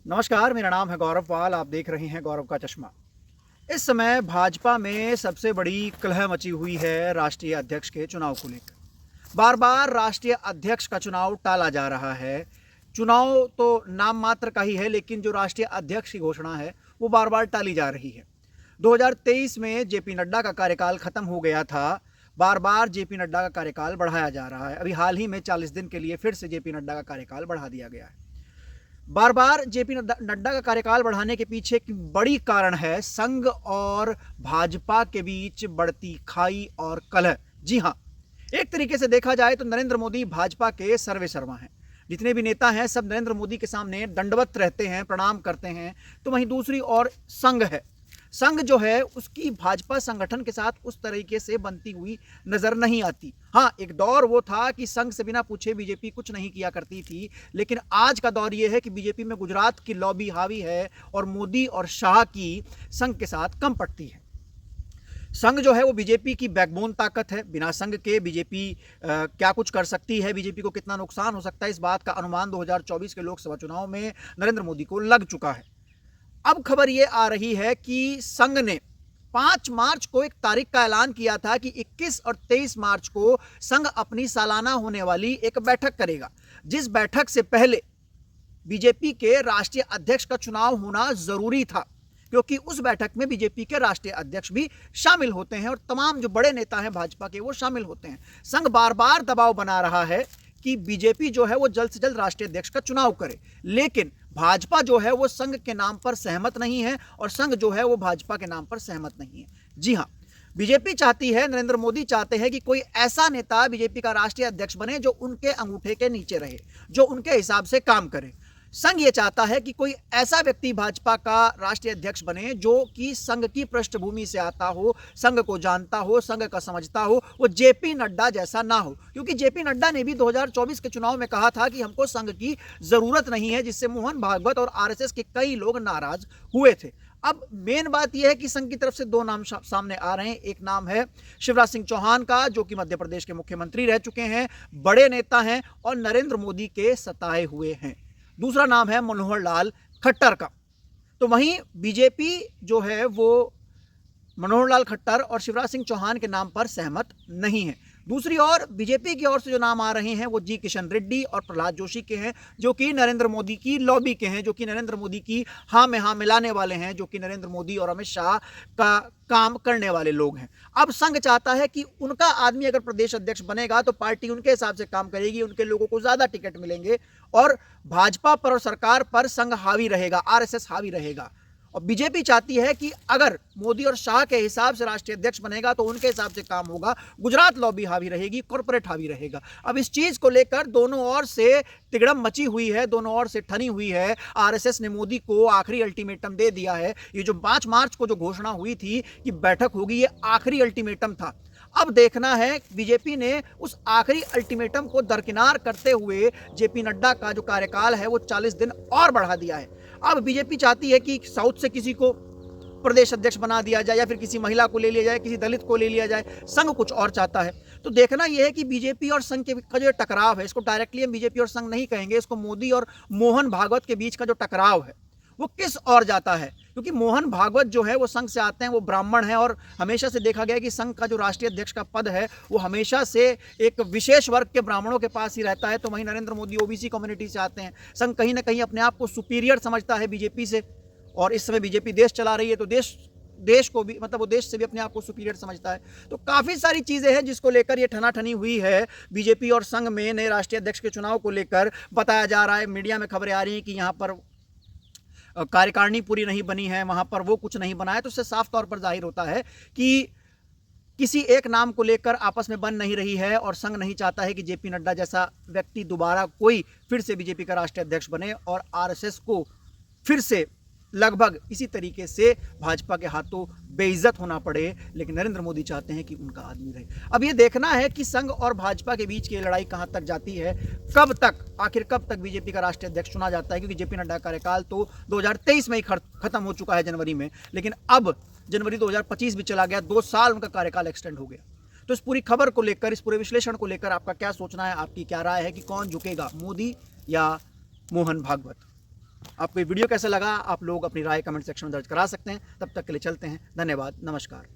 नमस्कार, मेरा नाम है गौरव पाल। आप देख रहे हैं गौरव का चश्मा। इस समय भाजपा में सबसे बड़ी कलह मची हुई है राष्ट्रीय अध्यक्ष के चुनाव को लेकर। बार बार राष्ट्रीय अध्यक्ष का चुनाव टाला जा रहा है। चुनाव तो नाम मात्र का ही है, लेकिन जो राष्ट्रीय अध्यक्ष की घोषणा है वो बार बार टाली जा रही है। 2023 में जेपी नड्डा का कार्यकाल खत्म हो गया था। बार बार जेपी नड्डा का कार्यकाल बढ़ाया जा रहा है। अभी हाल ही में 40 दिन के लिए फिर से जेपी नड्डा का कार्यकाल बढ़ा दिया गया है। बार बार जेपी नड्डा का कार्यकाल बढ़ाने के पीछे एक बड़ी कारण है संघ और भाजपा के बीच बढ़ती खाई और कलह। जी हाँ, एक तरीके से देखा जाए तो नरेंद्र मोदी भाजपा के सर्वे सर्वा हैं। जितने भी नेता हैं सब नरेंद्र मोदी के सामने दंडवत रहते हैं, प्रणाम करते हैं। तो वहीं दूसरी ओर संघ है। संघ जो है उसकी भाजपा संगठन के साथ उस तरीके से बनती हुई नजर नहीं आती। हाँ, एक दौर वो था कि संघ से बिना पूछे बीजेपी कुछ नहीं किया करती थी, लेकिन आज का दौर ये है कि बीजेपी में गुजरात की लॉबी हावी है और मोदी और शाह की संघ के साथ कम पड़ती है। संघ जो है वो बीजेपी की बैकबोन ताकत है। बिना संघ के बीजेपी क्या कुछ कर सकती है, बीजेपी को कितना नुकसान हो सकता है, इस बात का अनुमान 2024 के लोकसभा चुनाव में नरेंद्र मोदी को लग चुका है। अब खबर यह आ रही है कि संघ ने 5 मार्च को एक तारीख का ऐलान किया था कि 21 और 23 मार्च को संघ अपनी सालाना होने वाली एक बैठक करेगा, जिस बैठक से पहले बीजेपी के राष्ट्रीय अध्यक्ष का चुनाव होना जरूरी था, क्योंकि उस बैठक में बीजेपी के राष्ट्रीय अध्यक्ष भी शामिल होते हैं और तमाम जो बड़े नेता हैं भाजपा के वो शामिल होते हैं। संघ बार बार दबाव बना रहा है कि बीजेपी जो है वो जल्द से जल्द राष्ट्रीय अध्यक्ष का चुनाव करे, लेकिन भाजपा जो है वो संघ के नाम पर सहमत नहीं है और संघ जो है वो भाजपा के नाम पर सहमत नहीं है। जी हाँ, बीजेपी चाहती है, नरेंद्र मोदी चाहते हैं कि कोई ऐसा नेता बीजेपी का राष्ट्रीय अध्यक्ष बने जो उनके अंगूठे के नीचे रहे, जो उनके हिसाब से काम करे। संघ ये चाहता है कि कोई ऐसा व्यक्ति भाजपा का राष्ट्रीय अध्यक्ष बने जो कि संघ की पृष्ठभूमि से आता हो, संघ को जानता हो, संघ का समझता हो। वो जेपी नड्डा जैसा ना हो, क्योंकि जेपी नड्डा ने भी 2024 के चुनाव में कहा था कि हमको संघ की जरूरत नहीं है, जिससे मोहन भागवत और आरएसएस के कई लोग नाराज हुए थे। अब मेन बात यह है कि संघ की तरफ से 2 नाम सामने आ रहे हैं। एक नाम है शिवराज सिंह चौहान का, जो कि मध्य प्रदेश के मुख्यमंत्री रह चुके हैं, बड़े नेता हैं और नरेंद्र मोदी के सताए हुए हैं। दूसरा नाम है मनोहर लाल खट्टर का। तो वहीं बीजेपी जो है वो मनोहर लाल खट्टर और शिवराज सिंह चौहान के नाम पर सहमत नहीं है। दूसरी ओर बीजेपी की ओर से जो नाम आ रहे हैं वो जी किशन रेड्डी और प्रहलाद जोशी के हैं, जो कि नरेंद्र मोदी की लॉबी के हैं, जो कि नरेंद्र मोदी की हाँ में हाँ मिलाने वाले हैं, जो कि नरेंद्र मोदी और अमित शाह का काम करने वाले लोग हैं। अब संघ चाहता है कि उनका आदमी अगर प्रदेश अध्यक्ष बनेगा तो पार्टी उनके हिसाब से काम करेगी, उनके लोगों को ज्यादा टिकट मिलेंगे और भाजपा पर और सरकार पर संघ हावी रहेगा, आरएसएस हावी रहेगा। और बीजेपी चाहती है कि अगर मोदी और शाह के हिसाब से राष्ट्रीय अध्यक्ष बनेगा तो उनके हिसाब से काम होगा, गुजरात लॉबी हावी रहेगी, कॉर्पोरेट हावी रहेगा। अब इस चीज को लेकर दोनों ओर से तिगड़म मची हुई है, दोनों ओर से ठनी हुई है। आरएसएस ने मोदी को आखिरी अल्टीमेटम दे दिया है। ये जो 5 मार्च को जो घोषणा हुई थी कि बैठक होगी, ये आखिरी अल्टीमेटम था। अब देखना है बीजेपी ने उस आखिरी अल्टीमेटम को दरकिनार करते हुए जेपी नड्डा का जो कार्यकाल है वो 40 दिन और बढ़ा दिया है। अब बीजेपी चाहती है कि साउथ से किसी को प्रदेश अध्यक्ष बना दिया जाए या फिर किसी महिला को ले लिया जाए, किसी दलित को ले लिया जाए। संघ कुछ और चाहता है। तो देखना यह है कि बीजेपी और संघ का जो टकराव है, इसको डायरेक्टली हम बीजेपी और संघ नहीं कहेंगे, इसको मोदी और मोहन भागवत के बीच का जो टकराव है वो किस ओर जाता है। क्योंकि मोहन भागवत जो है वो संघ से आते हैं, वो ब्राह्मण हैं और हमेशा से देखा गया है कि संघ का जो राष्ट्रीय अध्यक्ष का पद है वो हमेशा से एक विशेष वर्ग के ब्राह्मणों के पास ही रहता है। तो वहीं नरेंद्र मोदी ओबीसी कम्युनिटी से आते हैं। संघ कहीं ना कहीं अपने आप को सुपीरियर समझता है बीजेपी से, और इस समय बीजेपी देश चला रही है तो देश को भी, मतलब वो देश से भी अपने आप को सुपीरियर समझता है। तो काफ़ी सारी चीज़ें हैं जिसको लेकर ये ठनाठनी हुई है बीजेपी और संघ में। नए राष्ट्रीय अध्यक्ष के चुनाव को लेकर बताया जा रहा है, मीडिया में खबरें आ रही हैं कि यहाँ पर कार्यकारिणी पूरी नहीं बनी है, वहां पर वो कुछ नहीं बना है। तो इससे साफ तौर पर जाहिर होता है कि किसी एक नाम को लेकर आपस में बन नहीं रही है और संघ नहीं चाहता है कि जेपी नड्डा जैसा व्यक्ति दोबारा कोई फिर से बीजेपी का राष्ट्रीय अध्यक्ष बने और आरएसएस को फिर से लगभग इसी तरीके से भाजपा के हाथों बेइज्जत होना पड़े। लेकिन नरेंद्र मोदी चाहते हैं कि उनका आदमी रहे। अब ये देखना है कि संघ और भाजपा के बीच की लड़ाई कहां तक जाती है, आखिर कब तक बीजेपी का राष्ट्रीय अध्यक्ष चुना जाता है। क्योंकि जेपी नड्डा का कार्यकाल तो 2023 में ही खत्म हो चुका है, जनवरी में, लेकिन अब जनवरी 2025 भी चला गया, 2 साल उनका कार्यकाल एक्सटेंड हो गया। तो इस पूरी खबर को लेकर, इस पूरे विश्लेषण को लेकर आपका क्या सोचना है, आपकी क्या राय है कि कौन झुकेगा, मोदी या मोहन भागवत? आपको ये वीडियो कैसा लगा आप लोग अपनी राय कमेंट सेक्शन में दर्ज करा सकते हैं। तब तक के लिए चलते हैं, धन्यवाद, नमस्कार।